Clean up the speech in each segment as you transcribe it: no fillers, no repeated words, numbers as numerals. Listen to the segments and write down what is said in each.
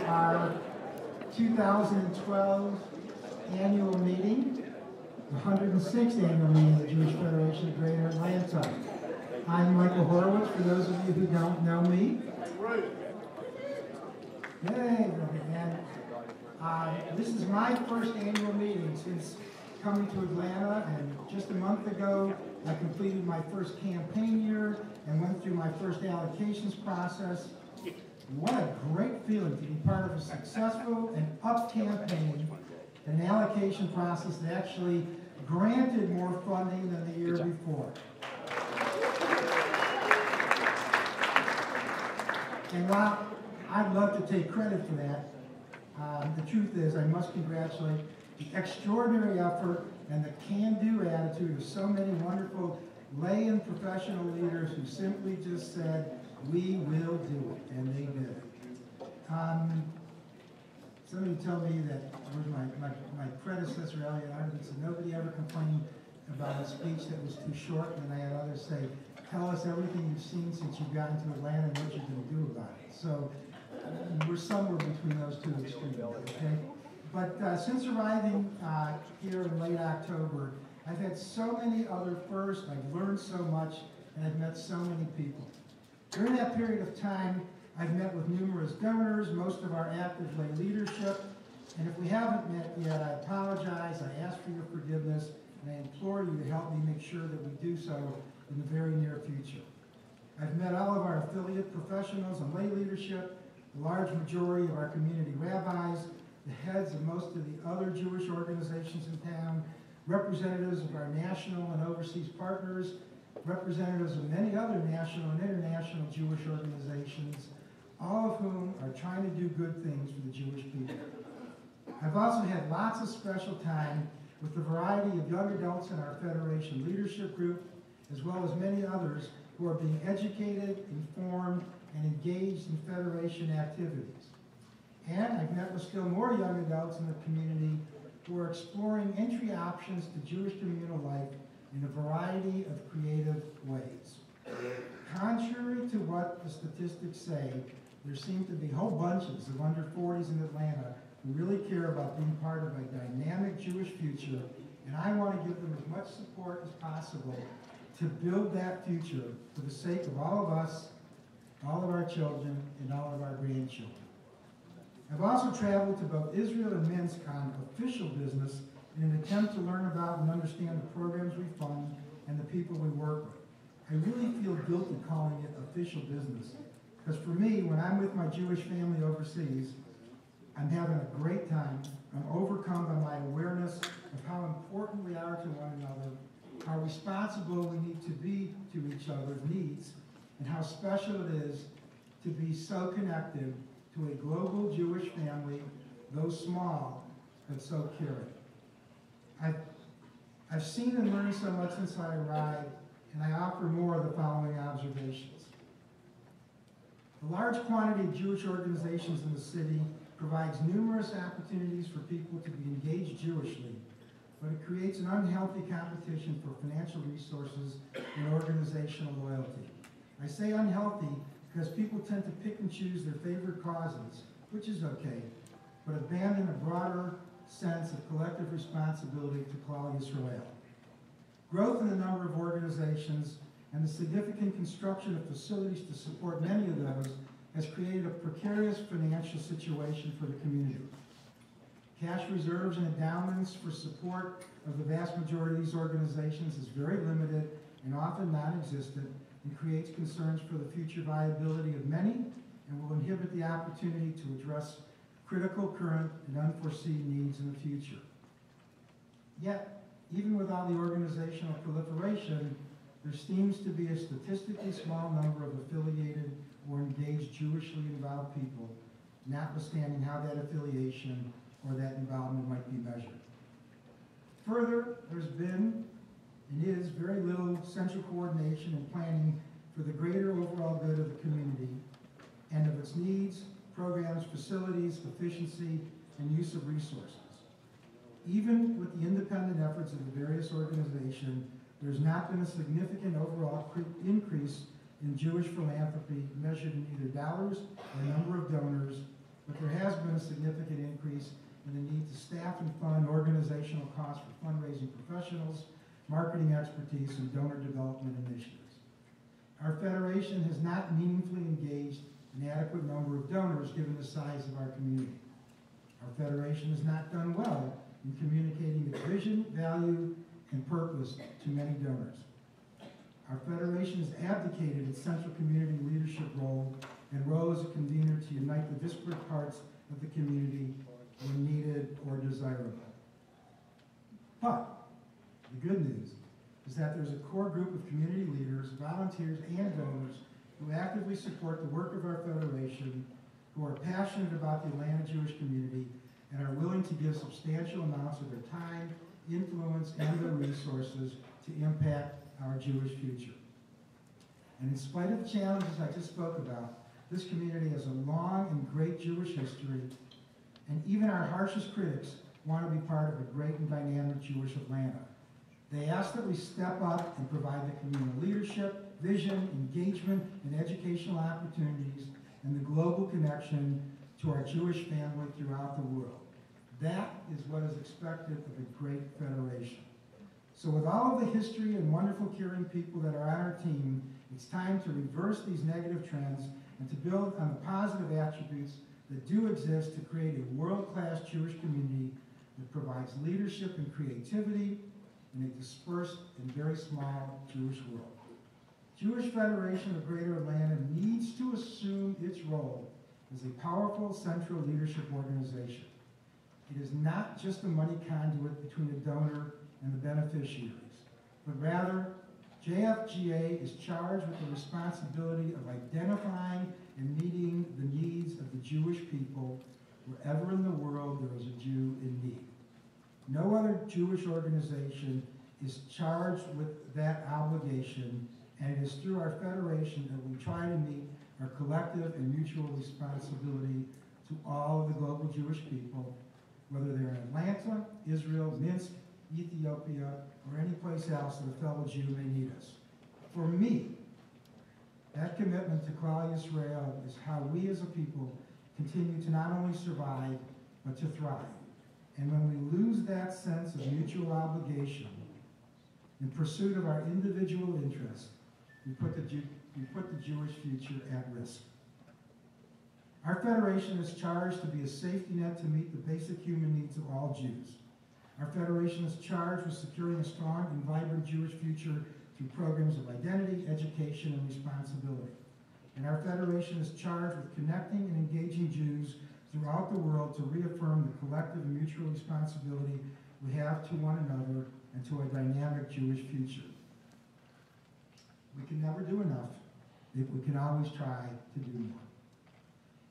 our 2012 annual meeting, the 106th annual meeting of the Jewish Federation of Greater Atlanta. I'm Michael Horowitz, for those of you who don't know me. Hey, and this is my first annual meeting since coming to Atlanta, and just a month ago I completed my first campaign year and went through my first allocations process. What a great feeling to be part of a successful and up campaign, an allocation process that actually granted more funding than the year before. And while I'd love to take credit for that, the truth is I must congratulate the extraordinary effort and the can-do attitude of so many wonderful lay and professional leaders who simply just said, we will do it, and they did it. Somebody told me that my predecessor, Elliot Arden, said nobody ever complained about a speech that was too short, and I had others say, tell us everything you've seen since you've gotten to Atlanta and what you're going to do about it. So we're somewhere between those two extremes, okay? But since arriving here in late October, I've had so many other firsts, I've learned so much, and I've met so many people. During that period of time, I've met with numerous donors, most of our active lay leadership, and if we haven't met yet, I apologize, I ask for your forgiveness, and I implore you to help me make sure that we do so in the very near future. I've met all of our affiliate professionals and lay leadership, the large majority of our community rabbis, the heads of most of the other Jewish organizations in town, representatives of our national and overseas partners, representatives of many other national and international Jewish organizations, all of whom are trying to do good things for the Jewish people. I've also had lots of special time with a variety of young adults in our Federation leadership group, as well as many others who are being educated, informed, and engaged in Federation activities. And I've met with still more young adults in the community who are exploring entry options to Jewish communal life in a variety of creative ways. Contrary to what the statistics say, there seem to be whole bunches of under 40s in Atlanta who really care about being part of a dynamic Jewish future, and I want to give them as much support as possible to build that future for the sake of all of us, all of our children, and all of our grandchildren. I've also traveled to both Israel and Minsk on official business in an attempt to learn about and understand the programs we fund and the people we work with. I really feel guilty calling it official business, because for me, when I'm with my Jewish family overseas, I'm having a great time. I'm overcome by my awareness of how important we are to one another, how responsible we need to be to each other's needs, and how special it is to be so connected to a global Jewish family, though small, but so caring. I've seen and learned so much since I arrived, and I offer more of the following observations. The large quantity of Jewish organizations in the city provides numerous opportunities for people to be engaged Jewishly, but it creates an unhealthy competition for financial resources and organizational loyalty. I say unhealthy because people tend to pick and choose their favorite causes, which is okay, but abandon a broader sense of collective responsibility to Klal Yisrael. Growth in the number of organizations and the significant construction of facilities to support many of those has created a precarious financial situation for the community. Cash reserves and endowments for support of the vast majority of these organizations is very limited and often non-existent, and creates concerns for the future viability of many, and will inhibit the opportunity to address critical current and unforeseen needs in the future. Yet, even with all the organizational proliferation, there seems to be a statistically small number of affiliated or engaged Jewishly involved people, notwithstanding how that affiliation or that involvement might be measured. Further, there's been and is very little central coordination and planning for the greater overall good of the community and of its needs, programs, facilities, efficiency, and use of resources. Even with the independent efforts of the various organizations, there's not been a significant overall increase in Jewish philanthropy measured in either dollars or number of donors, but there has been a significant increase in the need to staff and fund organizational costs for fundraising professionals, marketing expertise, and donor development initiatives. Our Federation has not meaningfully engaged an adequate number of donors given the size of our community. Our Federation has not done well in communicating its vision, value, and purpose to many donors. Our Federation has abdicated its central community leadership role and role as a convener to unite the disparate parts of the community when needed or desirable. But the good news is that there's a core group of community leaders, volunteers, and donors who actively support the work of our Federation, who are passionate about the Atlanta Jewish community, and are willing to give substantial amounts of their time, influence, and their resources to impact our Jewish future. And in spite of the challenges I just spoke about, this community has a long and great Jewish history, and even our harshest critics want to be part of a great and dynamic Jewish Atlanta. They ask that we step up and provide the communal leadership, vision, engagement, and educational opportunities, and the global connection to our Jewish family throughout the world. That is what is expected of a great federation. So with all of the history and wonderful caring people that are on our team, it's time to reverse these negative trends and to build on the positive attributes that do exist to create a world-class Jewish community that provides leadership and creativity in a dispersed and very small Jewish world. Jewish Federation of Greater Atlanta needs to assume its role as a powerful central leadership organization. It is not just a money conduit between a donor and the beneficiaries, but rather JFGA is charged with the responsibility of identifying and meeting the needs of the Jewish people wherever in the world there is a Jew in need. No other Jewish organization is charged with that obligation, and it is through our Federation that we try to meet our collective and mutual responsibility to all of the global Jewish people, whether they're in Atlanta, Israel, Minsk, Ethiopia, or any place else that a fellow Jew may need us. For me, that commitment to Klal Yisrael is how we as a people continue to not only survive, but to thrive. And when we lose that sense of mutual obligation in pursuit of our individual interests, we put the Jewish future at risk. Our Federation is charged to be a safety net to meet the basic human needs of all Jews. Our Federation is charged with securing a strong and vibrant Jewish future through programs of identity, education, and responsibility. And our Federation is charged with connecting and engaging Jews throughout the world to reaffirm the collective and mutual responsibility we have to one another and to a dynamic Jewish future. We can never do enough, if we can always try to do more.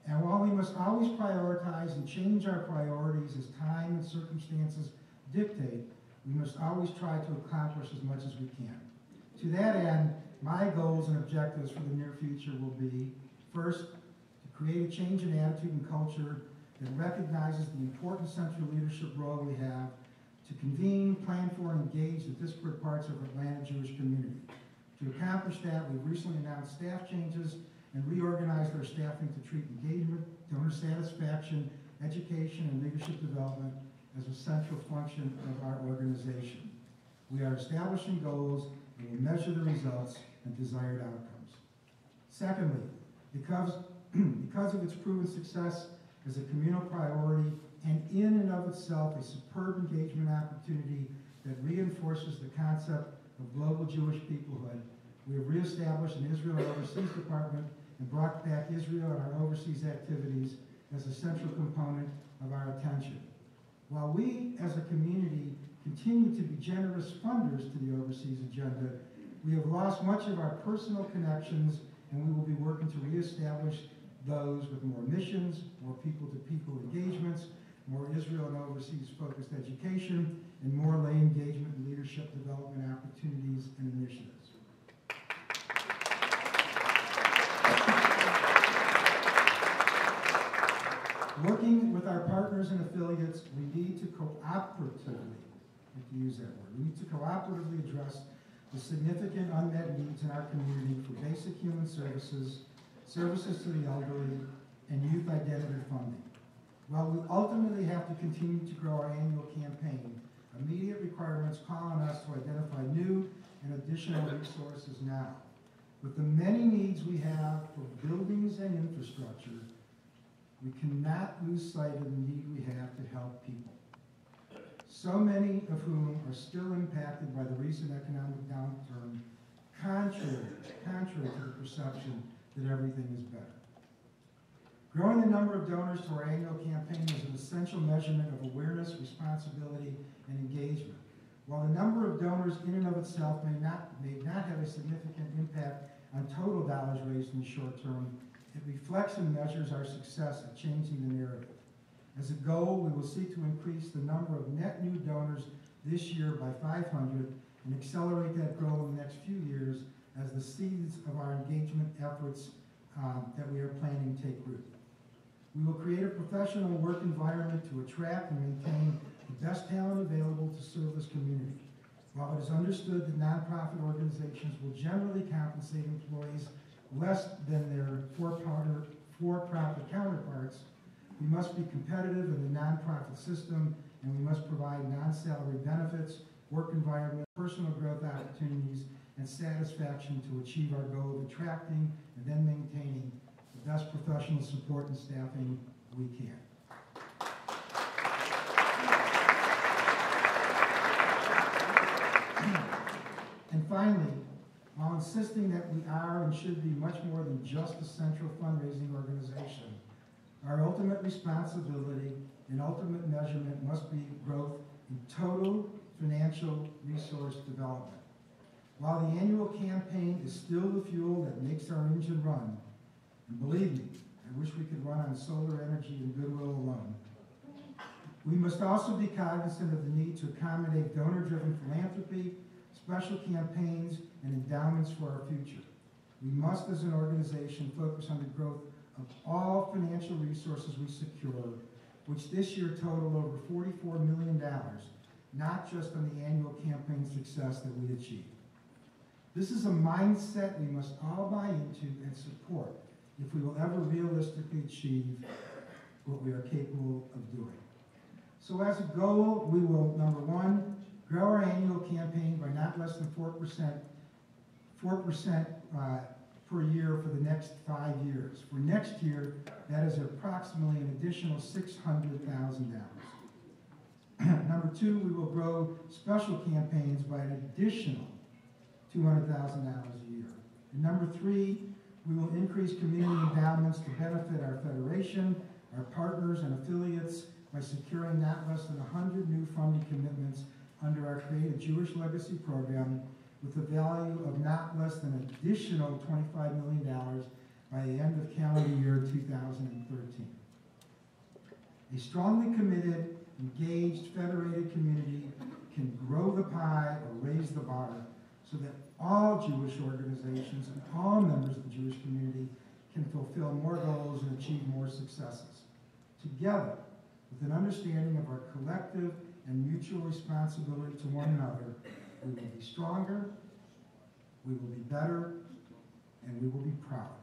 And while we must always prioritize and change our priorities as time and circumstances dictate, we must always try to accomplish as much as we can. To that end, my goals and objectives for the near future will be, first, to create a change in attitude and culture that recognizes the important central leadership role we have to convene, plan for, and engage the disparate parts of Atlanta Jewish community. To accomplish that, we've recently announced staff changes and reorganized our staffing to treat engagement, donor satisfaction, education, and leadership development as a central function of our organization. We are establishing goals and we measure the results and desired outcomes. Secondly, because of its proven success as a communal priority and in and of itself a superb engagement opportunity that reinforces the concept of global Jewish peoplehood, we have reestablished an Israel Overseas Department and brought back Israel and our overseas activities as a central component of our attention. While we as a community continue to be generous funders to the overseas agenda, we have lost much of our personal connections, and we will be working to reestablish those with more missions, more people-to-people engagements, more Israel and overseas-focused education, and more lay engagement and leadership development opportunities and initiatives. Working with our partners and affiliates, we need to cooperatively, if you use that word, we need to cooperatively address the significant unmet needs in our community for basic human services, services to the elderly, and youth identity funding. While we ultimately have to continue to grow our annual campaign, immediate requirements call on us to identify new and additional resources now. With the many needs we have for buildings and infrastructure, we cannot lose sight of the need we have to help people, so many of whom are still impacted by the recent economic downturn, contrary to the perception that everything is better. Growing the number of donors to our annual campaign is an essential measurement of awareness, responsibility, and engagement. While the number of donors in and of itself may not have a significant impact on total dollars raised in the short term, it reflects and measures our success at changing the narrative. As a goal, we will seek to increase the number of net new donors this year by 500 and accelerate that goal in the next few years as the seeds of our engagement efforts that we are planning take root. We will create a professional work environment to attract and maintain the best talent available to serve this community. While it is understood that nonprofit organizations will generally compensate employees less than their for-profit counterparts, we must be competitive in the nonprofit system, and we must provide non-salary benefits, work environment, personal growth opportunities, and satisfaction to achieve our goal of attracting and then maintaining the best professional support and staffing we can. And finally, while insisting that we are and should be much more than just a central fundraising organization, our ultimate responsibility and ultimate measurement must be growth in total financial resource development. While the annual campaign is still the fuel that makes our engine run, and believe me, I wish we could run on solar energy and goodwill alone, we must also be cognizant of the need to accommodate donor-driven philanthropy, special campaigns, and endowments for our future. We must, as an organization, focus on the growth of all financial resources we secure, which this year total over $44 million, not just on the annual campaign success that we achieved. This is a mindset we must all buy into and support if we will ever realistically achieve what we are capable of doing. So as a goal, we will, number one, grow our annual campaign by not less than 4% per year for the next 5 years. For next year, that is approximately an additional $600,000. Number two, we will grow special campaigns by an additional $200,000 a year. And number three, we will increase community endowments to benefit our federation, our partners, and affiliates by securing not less than 100 new funding commitments under our Create a Jewish Legacy program with a value of not less than an additional $25 million by the end of calendar year 2013. A strongly committed, engaged, federated community can grow the pie or raise the bar so that all Jewish organizations and all members of the Jewish community can fulfill more goals and achieve more successes. Together, with an understanding of our collective and mutual responsibility to one another, we will be stronger, we will be better, and we will be proud.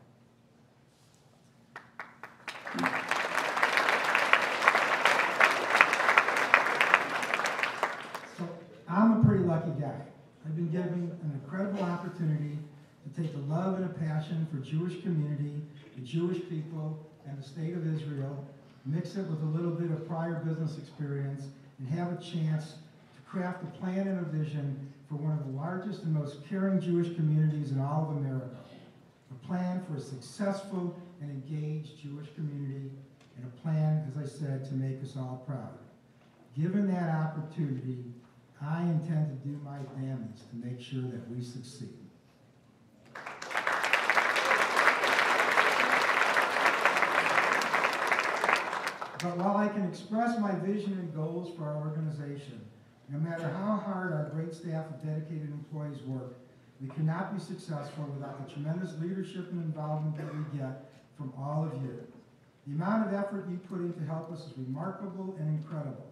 So, I'm a pretty lucky guy. I've been given an incredible opportunity to take the love and a passion for Jewish community, the Jewish people, and the state of Israel, mix it with a little bit of prior business experience, and have a chance to craft a plan and a vision for one of the largest and most caring Jewish communities in all of America. A plan for a successful and engaged Jewish community, and a plan, as I said, to make us all proud. Given that opportunity, I intend to do my damnedest to make sure that we succeed. But while I can express my vision and goals for our organization, no matter how hard our great staff of dedicated employees work, we cannot be successful without the tremendous leadership and involvement that we get from all of you. The amount of effort you put in to help us is remarkable and incredible.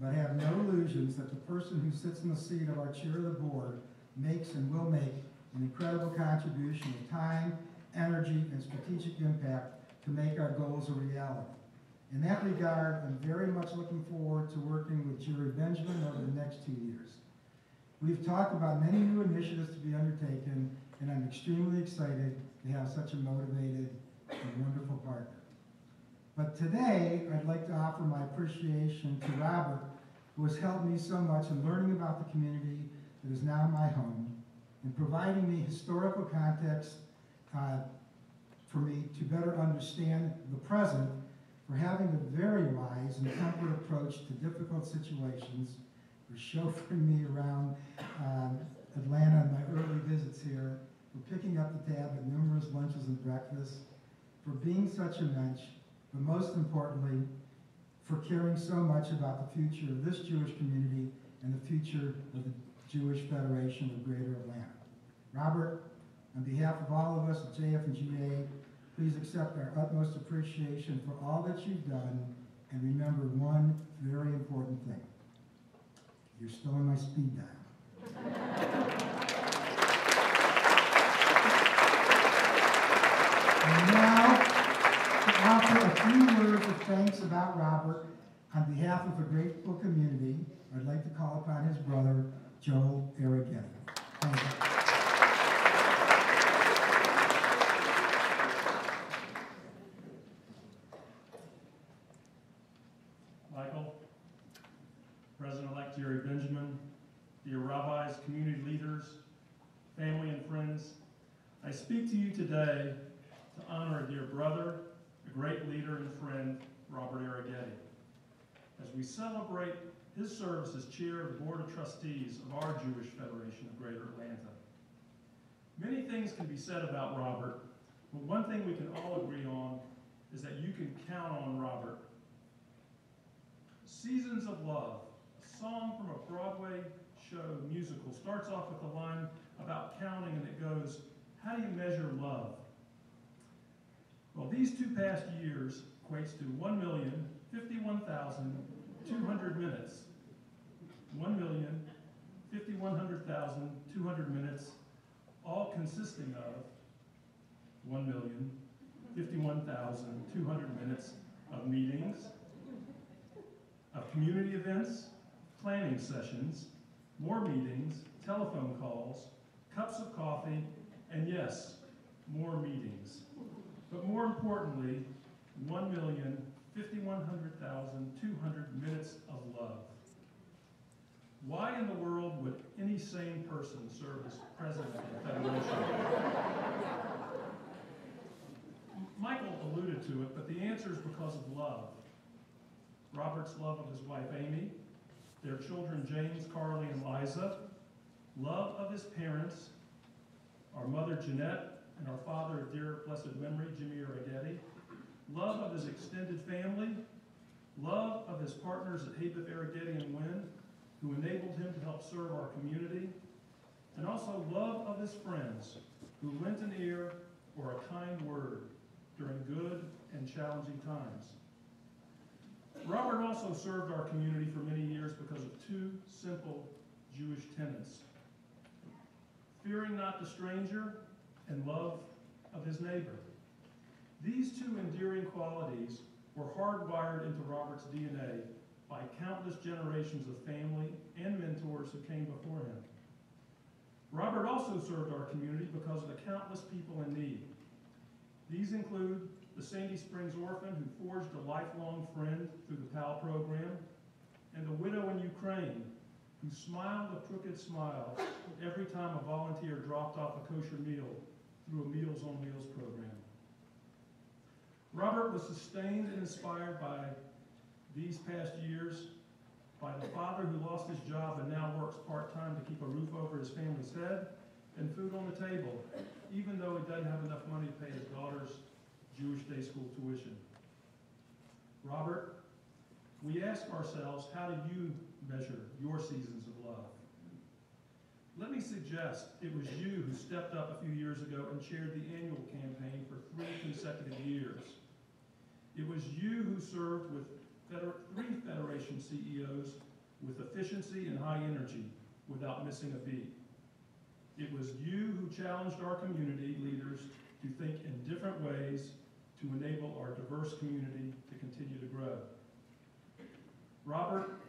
But have no illusions that the person who sits in the seat of our chair of the board makes and will make an incredible contribution of time, energy, and strategic impact to make our goals a reality. In that regard, I'm very much looking forward to working with Jerry Benjamin over the next 2 years. We've talked about many new initiatives to be undertaken, and I'm extremely excited to have such a motivated and wonderful partner. But today, I'd like to offer my appreciation to Robert, who has helped me so much in learning about the community that is now my home, and providing me historical context for me to better understand the present, for having a very wise and tempered approach to difficult situations, for chauffeuring me around Atlanta in my early visits here, for picking up the tab at numerous lunches and breakfasts, for being such a mensch, but most importantly, for caring so much about the future of this Jewish community and the future of the Jewish Federation of Greater Atlanta. Robert, on behalf of all of us at JF&GA, please accept our utmost appreciation for all that you've done, and remember one very important thing. You're still on my speed dial. And now, to offer a few words of thanks about Robert, on behalf of the grateful community, I'd like to call upon his brother, Joel Arrighetti. Thank you. Michael, President-elect Jerry Benjamin, dear rabbis, community leaders, family and friends, I speak to you today to honor a dear brother, a great leader and friend, Robert Arrighetti, as we celebrate his service as chair of the Board of Trustees of our Jewish Federation of Greater Atlanta. Many things can be said about Robert, but one thing we can all agree on is that you can count on Robert. Seasons of Love, a song from a Broadway show musical, starts off with a line about counting, and it goes, how do you measure love? Well, these 2 past years equates to 1,051,200 minutes. 1,051,200 minutes, all consisting of 1,051,200 minutes of meetings, of community events, planning sessions, more meetings, telephone calls, cups of coffee, and yes, more meetings. But more importantly, 1,051,200 minutes of love. Why in the world would any sane person serve as president of the Federation? Michael alluded to it, but the answer is because of love. Robert's love of his wife Amy, their children James, Carly, and Liza, love of his parents, our mother Jeanette, and our father of dear blessed memory, Jimmy Arrighetti, love of his extended family, love of his partners at Habeth Arrighetti and Wynn, who enabled him to help serve our community, and also love of his friends, who lent an ear or a kind word during good and challenging times. Robert also served our community for many years because of 2 simple Jewish tenets: fearing not the stranger and love of his neighbor. These 2 endearing qualities were hardwired into Robert's DNA by countless generations of family and mentors who came before him. Robert also served our community because of the countless people in need. These include the Sandy Springs orphan who forged a lifelong friend through the PAL program, and the widow in Ukraine who smiled a crooked smile every time a volunteer dropped off a kosher meal through a Meals on Wheels program. Robert was sustained and inspired by these past years by the father who lost his job and now works part-time to keep a roof over his family's head and food on the table, even though he doesn't have enough money to pay his daughter's Jewish day school tuition. Robert, we ask ourselves, how do you measure your seasons of love? Let me suggest it was you who stepped up a few years ago and chaired the annual campaign for 3 consecutive years. It was you who served with 3 Federation CEOs with efficiency and high energy without missing a beat. It was you who challenged our community leaders to think in different ways, to to enable our diverse community to continue to grow. Robert,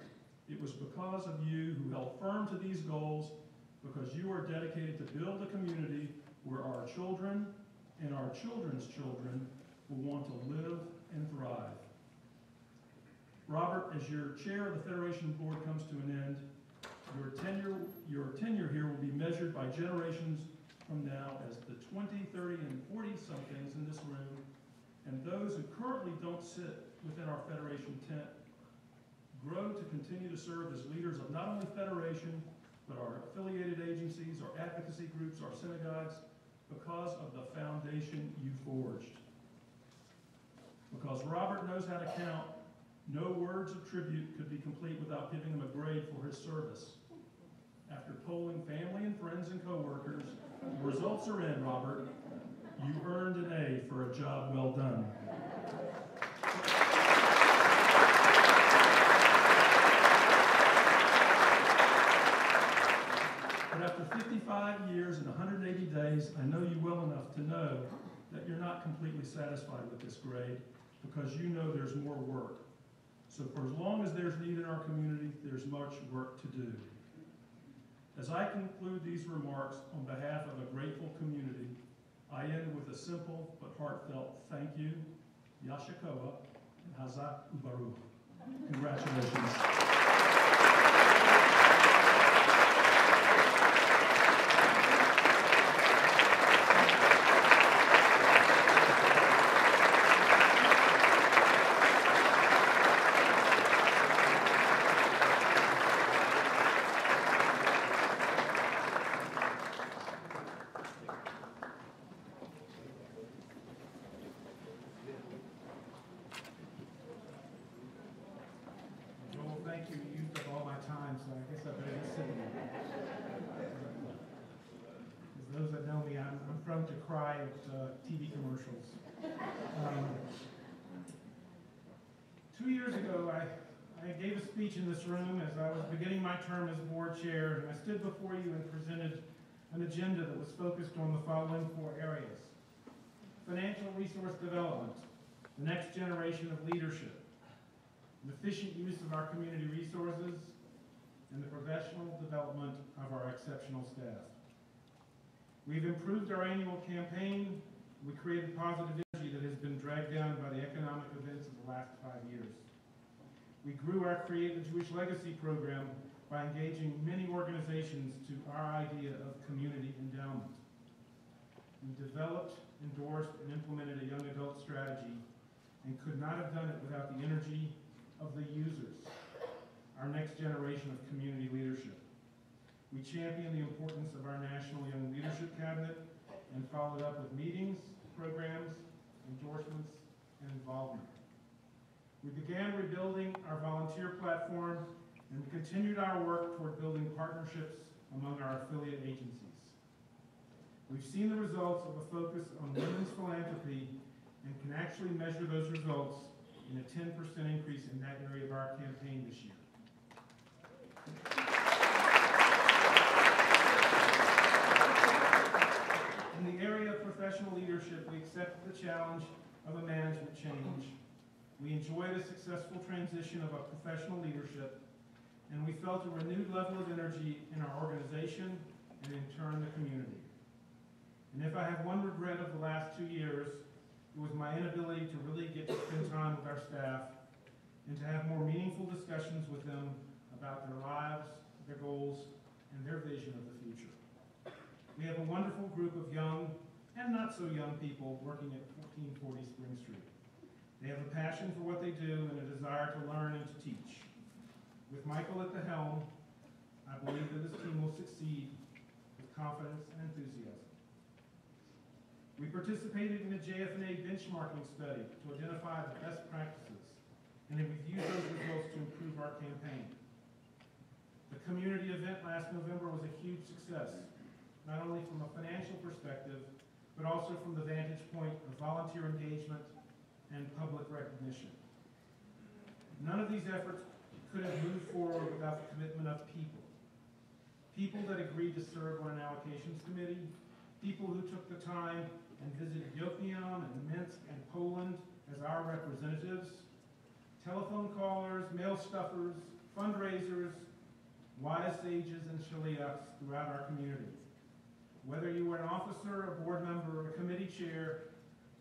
it was because of you who held firm to these goals, because you are dedicated to build a community where our children and our children's children will want to live and thrive. Robert, as your chair of the Federation Board comes to an end, your tenure here will be measured by generations from now as the 20, 30, and 40-somethings in this room, and those who currently don't sit within our Federation tent grow to continue to serve as leaders of not only Federation, but our affiliated agencies, our advocacy groups, our synagogues, because of the foundation you forged. Because Robert knows how to count, no words of tribute could be complete without giving him a grade for his service. After polling family and friends and coworkers, the results are in, Robert. You earned an A for a job well done. But after 55 years and 180 days, I know you well enough to know that you're not completely satisfied with this grade, because you know there's more work. So for as long as there's need in our community, there's much work to do. As I conclude these remarks on behalf of a grateful community, I end with a simple but heartfelt thank you, Yashikoa, and Hazak Ubaruch. Congratulations. Thank you. You used up all my time, so I guess I better just sit here. As those that know me, I'm prone to cry at TV commercials. 2 years ago, I gave a speech in this room as I was beginning my term as board chair, and I stood before you and presented an agenda that was focused on the following 4 areas: financial resource development, the next generation of leadership, an efficient use of our community resources, and the professional development of our exceptional staff. We've improved our annual campaign. We created positive energy that has been dragged down by the economic events of the last 5 years. We grew our Create the Jewish Legacy program by engaging many organizations to our idea of community endowment. We developed, endorsed, and implemented a young adult strategy and could not have done it without the energy of the users, our next generation of community leadership. We championed the importance of our National Young Leadership Cabinet and followed up with meetings, programs, endorsements, and involvement. We began rebuilding our volunteer platform, and we continued our work toward building partnerships among our affiliate agencies. We've seen the results of a focus on women's philanthropy and can actually measure those results in a 10% increase in that area of our campaign this year. In the area of professional leadership, we accepted the challenge of a management change. We enjoyed a successful transition of our professional leadership, and we felt a renewed level of energy in our organization and in turn the community. And if I have one regret of the last 2 years, it was my inability to really get to spend time with our staff and to have more meaningful discussions with them about their lives, their goals, and their vision of the future. We have a wonderful group of young and not so young people working at 1440 Spring Street. They have a passion for what they do and a desire to learn and to teach. With Michael at the helm, I believe that this team will succeed with confidence and enthusiasm. We participated in the JFNA benchmarking study to identify the best practices, and have used those results to improve our campaign. The community event last November was a huge success, not only from a financial perspective, but also from the vantage point of volunteer engagement and public recognition. None of these efforts could have moved forward without the commitment of people. People that agreed to serve on an allocations committee, people who took the time and visited Yopium and Minsk and Poland as our representatives, telephone callers, mail stuffers, fundraisers, wise sages, and shaliachs throughout our community. Whether you were an officer, a board member, a committee chair,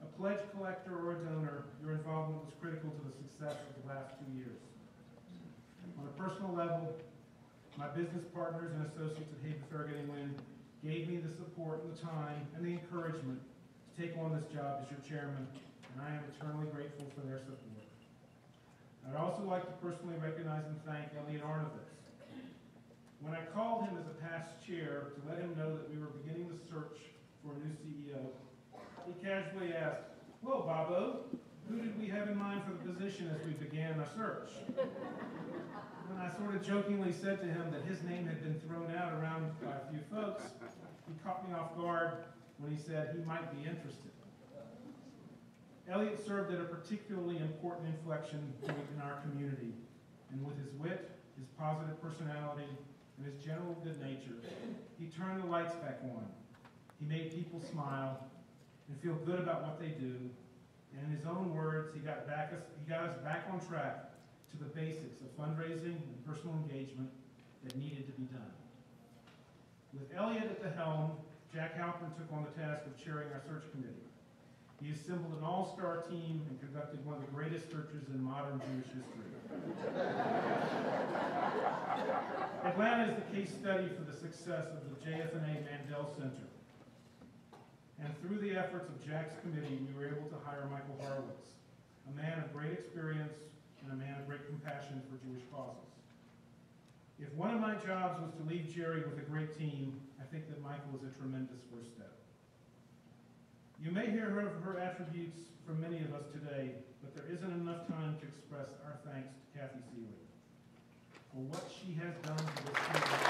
a pledge collector, or a donor, your involvement was critical to the success of the last 2 years. On a personal level, my business partners and associates at Haber Farragut and Wynn gave me the support and the time and the encouragement to take on this job as your chairman, and I am eternally grateful for their support. I'd also like to personally recognize and thank Elliot Arnovitz. When I called him as a past chair to let him know that we were beginning the search for a new CEO, he casually asked, "Well, Bobo, who did we have in mind for the position as we began our search?" When I sort of jokingly said to him that his name had been thrown out around by a few folks, he caught me off guard when he said he might be interested. Elliot served at a particularly important inflection point in our community, and with his wit, his positive personality, and his general good nature, he turned the lights back on. He made people smile and feel good about what they do, and in his own words, he got us back on track to the basics of fundraising and personal engagement that needed to be done. With Elliot at the helm, Jack Halpern took on the task of chairing our search committee. He assembled an all-star team and conducted one of the greatest searches in modern Jewish history. Atlanta is the case study for the success of the JF&A Mandel Center. And through the efforts of Jack's committee, we were able to hire Michael Horowitz, a man of great experience and a man of great compassion for Jewish causes. If one of my jobs was to leave Jerry with a great team, I think that Michael was a tremendous first step. You may hear of her attributes from many of us today, but there isn't enough time to express our thanks to Kathy Seeley for what she has done for this community.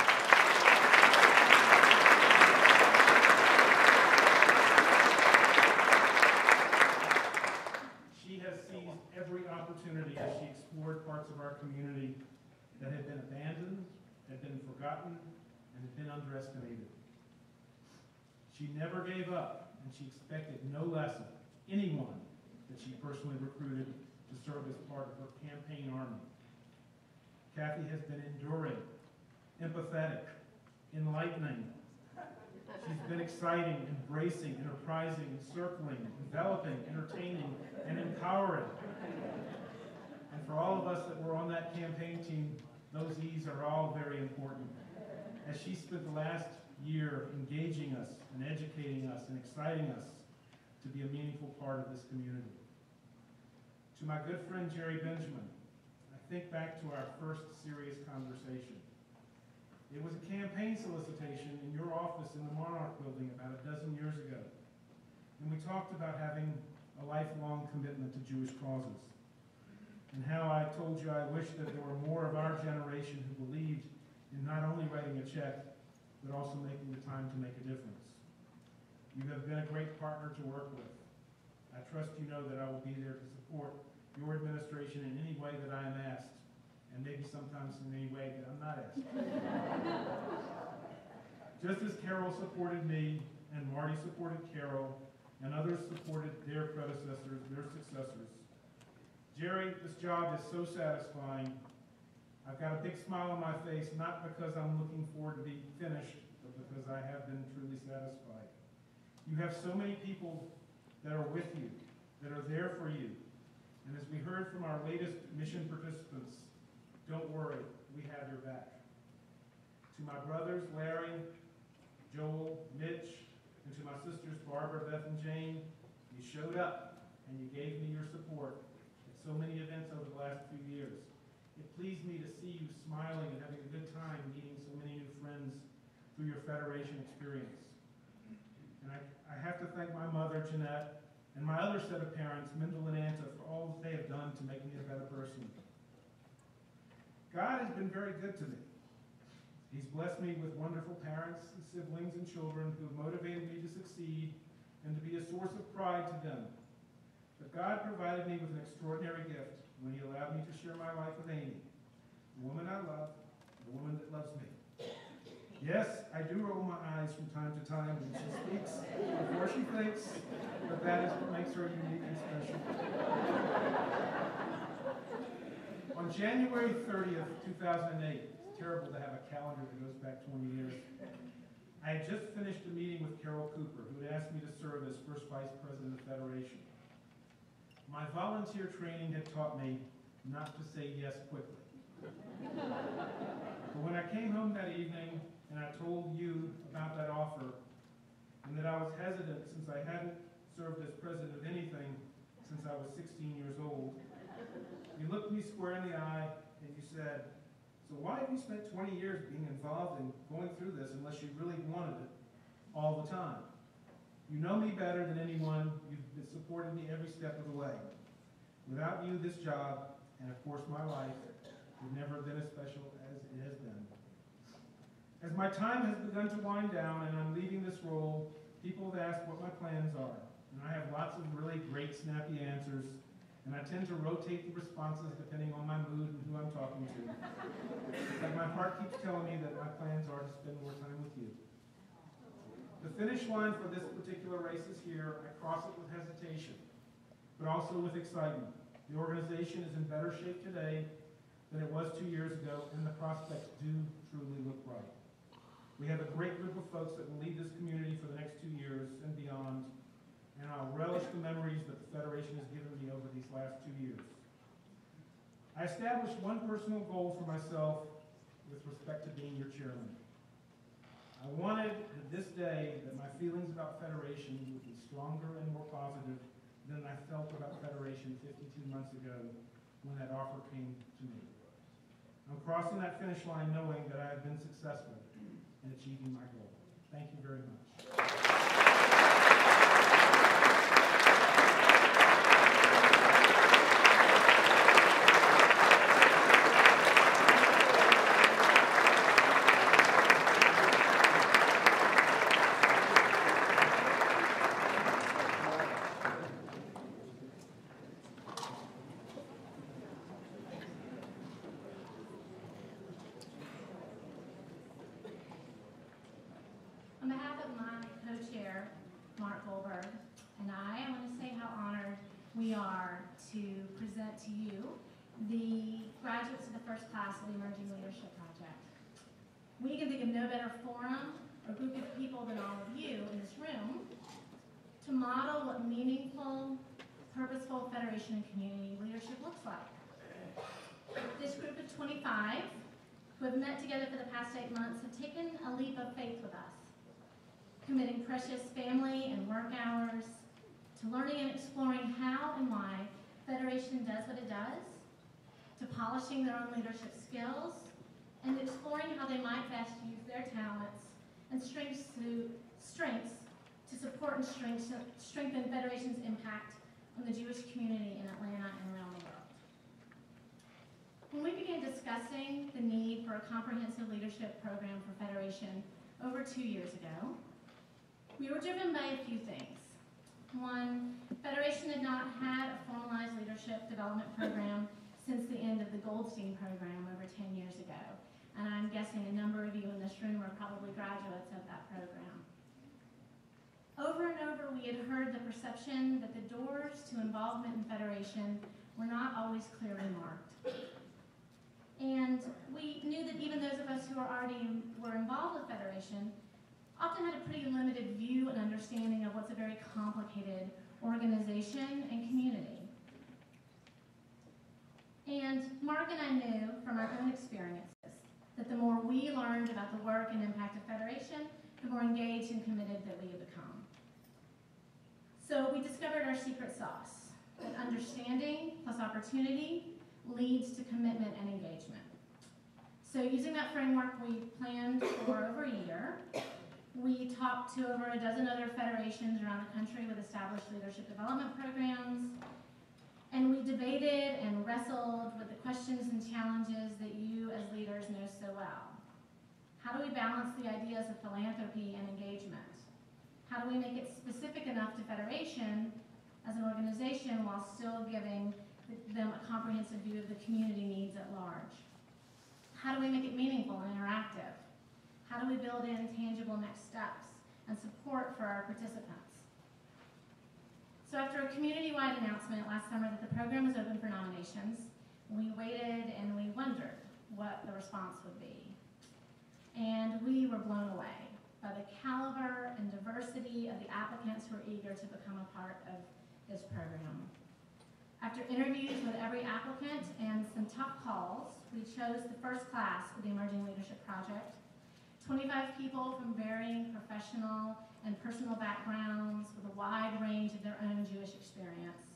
She has seized every opportunity as she explored parts of our community that had been abandoned, had been forgotten, and had been underestimated. She never gave up, and she expected no less of anyone that she personally recruited to serve as part of her campaign army. Kathy has been enduring, empathetic, enlightening. She's been exciting, embracing, enterprising, encircling, enveloping, entertaining, and empowering. And for all of us that were on that campaign team, those E's are all very important. As she spent the last year engaging us and educating us and exciting us to be a meaningful part of this community. To my good friend Jerry Benjamin, I think back to our first serious conversation. It was a campaign solicitation in your office in the Monarch Building about 12 years ago. And we talked about having a lifelong commitment to Jewish causes. And how I told you I wish that there were more of our generation who believed in not only writing a check, but also making the time to make a difference. You have been a great partner to work with. I trust you know that I will be there to support your administration in any way that I am asked, and maybe sometimes in any way that I'm not asked. Just as Carol supported me, and Marty supported Carol, and others supported their predecessors, their successors. Jerry, this job is so satisfying. I've got a big smile on my face, not because I'm looking forward to be finished, but because I have been truly satisfied. You have so many people that are with you, that are there for you. And as we heard from our latest mission participants, don't worry, we have your back. To my brothers, Larry, Joel, Mitch, and to my sisters, Barbara, Beth, and Jane, you showed up and you gave me your support at so many events over the last few years. It pleased me to see you smiling and having a good time meeting so many new friends through your Federation experience. And I have to thank my mother, Jeanette, and my other set of parents, Mendel and Anta, for all they have done to make me a better person. God has been very good to me. He's blessed me with wonderful parents, and siblings, and children who have motivated me to succeed and to be a source of pride to them. But God provided me with an extraordinary gift when he allowed me to share my life with Amy, the woman I love, the woman that loves me. Yes, I do roll my eyes from time to time when she speaks before she thinks, but that is what makes her unique and special. On January 30th, 2008, it's terrible to have a calendar that goes back 20 years, I had just finished a meeting with Carol Cooper, who had asked me to serve as first vice president of the Federation. My volunteer training had taught me not to say yes quickly. But when I came home that evening and I told you about that offer, and that I was hesitant since I hadn't served as president of anything since I was 16 years old, you looked me square in the eye and you said, "So why have you spent 20 years being involved in going through this unless you really wanted it all the time? You know me better than anyone. You've been supporting me every step of the way. Without you, this job, and of course my life, would never have been as special as it has been." As my time has begun to wind down and I'm leaving this role, people have asked what my plans are. And I have lots of really great, snappy answers, and I tend to rotate the responses depending on my mood and who I'm talking to. But my heart keeps telling me that my plans are to spend more time with you. The finish line for this particular race is here. I cross it with hesitation, but also with excitement. The organization is in better shape today than it was 2 years ago, and the prospects do truly look bright. We have a great group of folks that will lead this community for the next 2 years and beyond, and I'll relish the memories that the Federation has given me over these last 2 years. I established one personal goal for myself with respect to being your chairman. I wanted at this day that my feelings about Federation would be stronger and more positive than I felt about Federation 52 months ago when that offer came to me. I'm crossing that finish line knowing that I have been successful in achieving my goal. Thank you very much. On behalf of my co-chair, Mark Goldberg, and I want to say how honored we are to present to you the graduates of the first class of the Emerging Leadership Project. We can think of no better forum or group of people than all of you in this room to model what meaningful, purposeful Federation and community leadership looks like. This group of 25 who have met together for the past 8 months have taken a leap of faith with us, committing precious family and work hours to learning and exploring how and why Federation does what it does, to polishing their own leadership skills, and exploring how they might best use their talents and strengths to support and strengthen Federation's impact on the Jewish community in Atlanta and around the world. When we began discussing the need for a comprehensive leadership program for Federation over 2 years ago, we were driven by a few things. One, Federation had not had a formalized leadership development program since the end of the Goldstein program over 10 years ago. And I'm guessing a number of you in this room are probably graduates of that program. Over and over, we had heard the perception that the doors to involvement in Federation were not always clearly marked. And we knew that even those of us who were involved with Federation often had a pretty limited view and understanding of what's a very complicated organization and community. And Mark and I knew from our own experiences that the more we learned about the work and impact of Federation, the more engaged and committed that we had become. So we discovered our secret sauce, that understanding plus opportunity leads to commitment and engagement. So using that framework, we planned for over a year. We talked to over a dozen other federations around the country with established leadership development programs. And we debated and wrestled with the questions and challenges that you as leaders know so well. How do we balance the ideas of philanthropy and engagement? How do we make it specific enough to Federation as an organization while still giving them a comprehensive view of the community needs at large? How do we make it meaningful and interactive? How do we build in tangible next steps and support for our participants? So after a community-wide announcement last summer that the program was open for nominations, we waited and we wondered what the response would be. And we were blown away by the caliber and diversity of the applicants who are eager to become a part of this program. After interviews with every applicant and some tough calls, we chose the first class for the Emerging Leadership Project. 25 people from varying professional and personal backgrounds with a wide range of their own Jewish experience.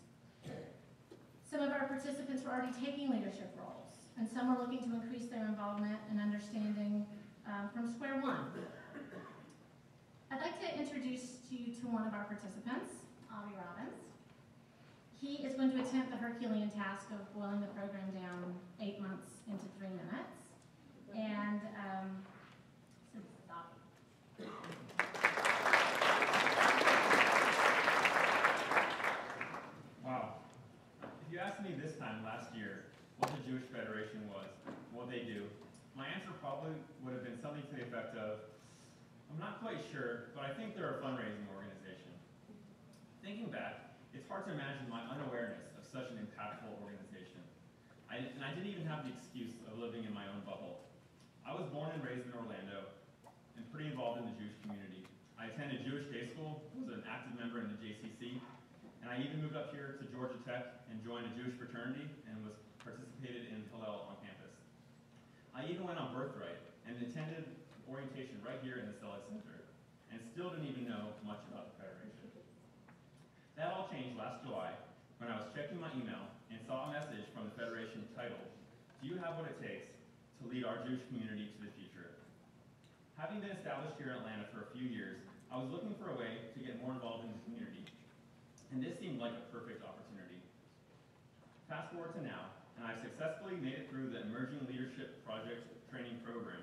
Some of our participants were already taking leadership roles, and some were looking to increase their involvement and understanding from square one. I'd like to introduce you to one of our participants, Avi Robbins. He is going to attempt the Herculean task of boiling the program down 8 months into 3 minutes. And so this is Avi. Wow. If you asked me this time last year what the Jewish Federation was, what they do, my answer probably would have been something to the effect of, I'm not quite sure, but I think they're a fundraising organization. Thinking back, it's hard to imagine my unawareness of such an impactful organization. And I didn't even have the excuse of living in my own bubble. I was born and raised in Orlando and pretty involved in the Jewish community. I attended Jewish day school, was an active member in the JCC, and I even moved up here to Georgia Tech and joined a Jewish fraternity and was participated in Hillel on campus. I even went on Birthright and attended orientation right here in the Selleck Center, and still didn't even know much about the Federation. That all changed last July when I was checking my email and saw a message from the Federation titled, "Do you have what it takes to lead our Jewish community to the future?" Having been established here in Atlanta for a few years, I was looking for a way to get more involved in the community, and this seemed like a perfect opportunity. Fast forward to now, and I've successfully made it through the Emerging Leadership Project training program,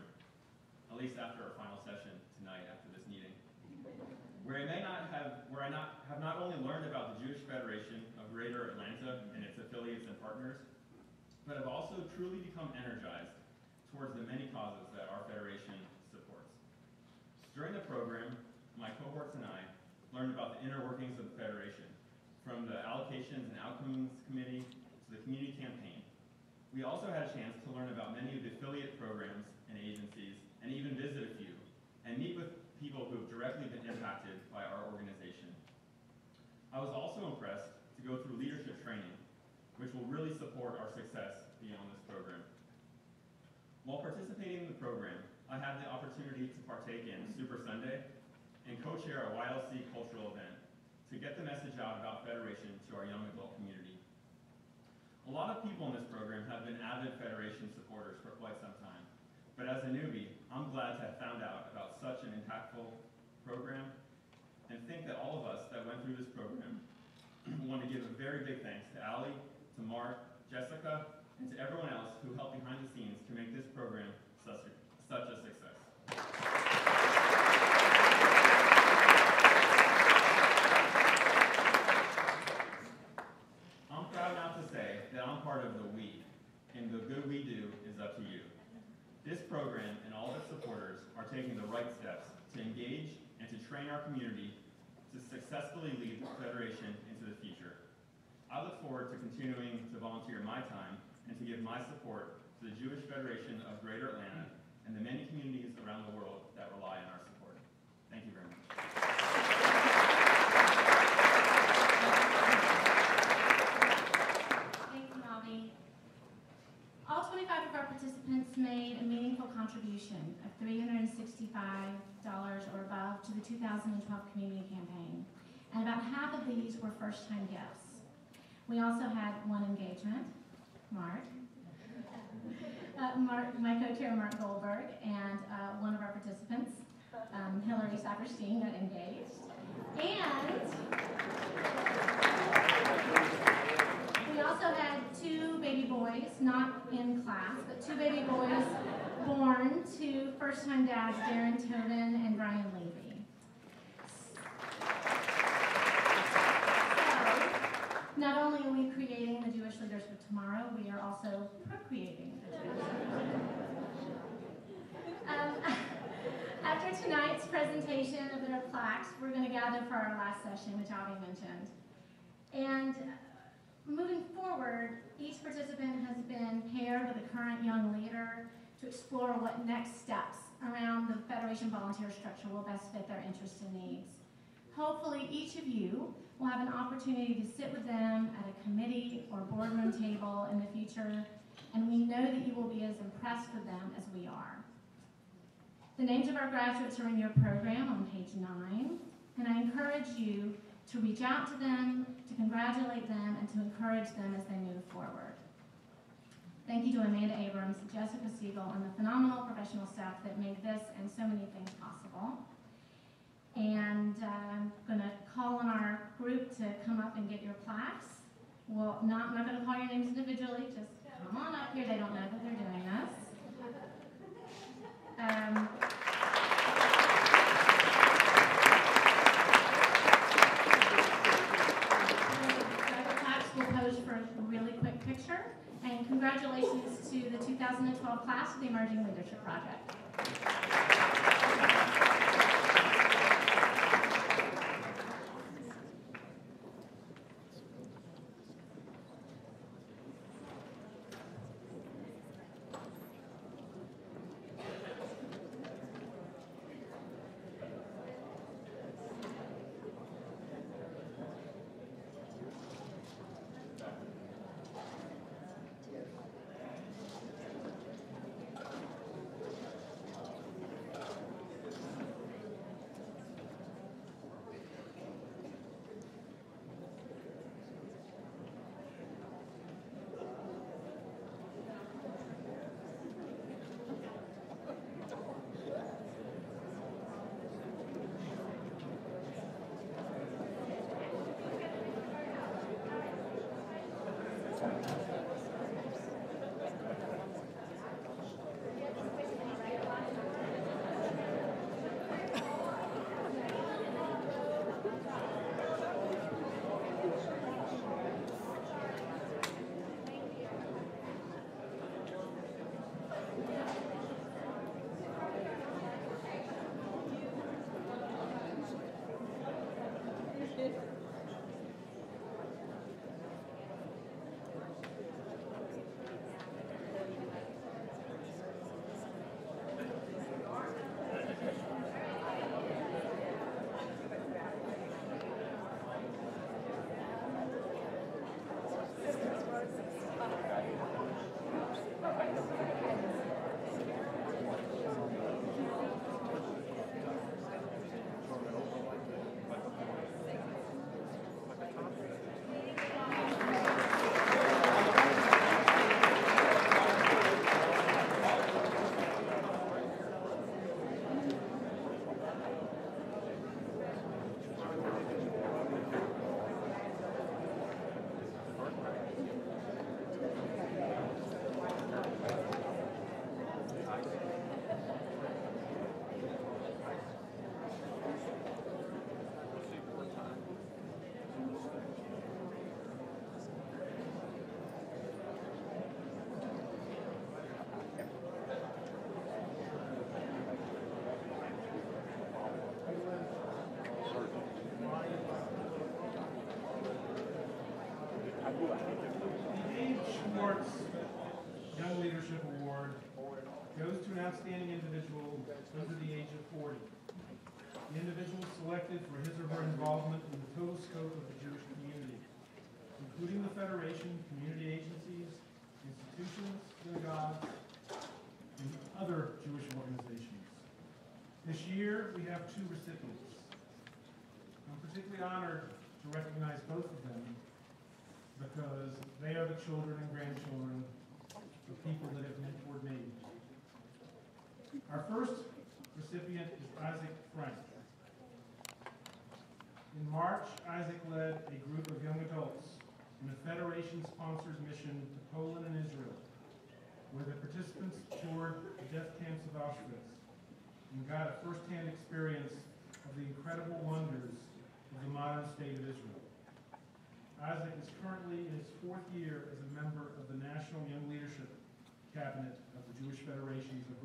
at least after our final session tonight after this meeting, where I have not only learned about the Jewish Federation of Greater Atlanta and its affiliates and partners, but have also truly become energized towards the many causes that our Federation supports. During the program, my cohorts and I learned about the inner workings of the Federation, from the Allocations and Outcomes Committee to the Community Campaign. We also had a chance to learn about many of the affiliate programs and agencies, and even visit a few, and meet with people who have directly been impacted by our organization. I was also impressed to go through leadership training, which will really support our success beyond this program. While participating in the program, I had the opportunity to partake in Super Sunday and co-chair a YLC cultural event to get the message out about Federation to our young adult community. A lot of people in this program have been avid Federation supporters for quite some time, but as a newbie, I'm glad to have found out about such an impactful program and think that all of us that went through this program want to give a very big thanks to Allie, to Mark, Jessica, and to everyone else who helped behind the scenes to make this program such a success. I'm proud now to say that I'm part of the we, and the good we do is up to you. This program and all of its supporters are taking the right steps to engage and to train our community to successfully lead the Federation into the future. I look forward to continuing to volunteer my time and to give my support to the Jewish Federation of Greater Atlanta and the many communities around the world that rely on our support. Thank you very much. Thanks, Mavi. All 25 of our participants made a meaningful contribution of $365 or above to the 2012 community campaign, and about half of these were first-time gifts. We also had one engagement, Mark, my co-chair Mark Goldberg, and one of our participants, Hillary Saperstein, got engaged. And we also had 2 baby boys, not in class, but 2 baby boys born to first-time dads, Darren Toden and Brian Levy. So, not only are we creating the Jewish leaders for tomorrow, we are also procreating the Jewish leaders. tonight's presentation of their plaques, we're going to gather for our last session, which Avi mentioned. And moving forward, each participant has been paired with a current young leader to explore what next steps around the Federation volunteer structure will best fit their interests and needs. Hopefully, each of you will have an opportunity to sit with them at a committee or boardroom table in the future, and we know that you will be as impressed with them as we are. The names of our graduates are in your program on page 9, and I encourage you to reach out to them, to congratulate them, and to encourage them as they move forward. Thank you to Amanda Abrams, Jessica Siegel, and the phenomenal professional staff that made this and so many things possible. And I'm going to call on our group to come up and get your plaques. Well, I'm not going to call your names individually, just come on up here. They don't know that they're doing this. The plaques will pose for a really quick picture. And congratulations to the 2012 class of the Emerging Leadership Project. Young Leadership Award goes to an outstanding individual under the age of 40. The individual is selected for his or her involvement in the total scope of the Jewish community, including the Federation, community agencies, institutions, synagogues, and other Jewish organizations. This year, we have 2 recipients. I'm particularly honored to recognize both of them because they are the children and grandchildren of people that have mentored me. Our first recipient is Isaac Frank. In March, Isaac led a group of young adults in a Federation-sponsored mission to Poland and Israel, where the participants toured the death camps of Auschwitz and got a first-hand experience of the incredible wonders of the modern state of Israel. Isaac is currently in his 4th year as a member of the National Young Leadership cabinet of the Jewish Federations of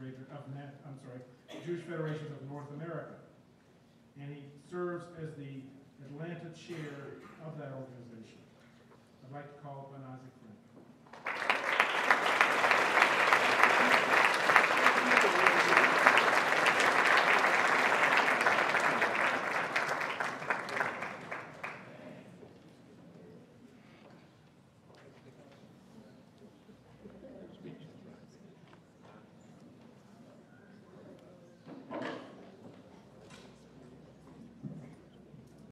Jewish Federations of North America. And he serves as the Atlanta chair of that organization. I'd like to call upon Isaac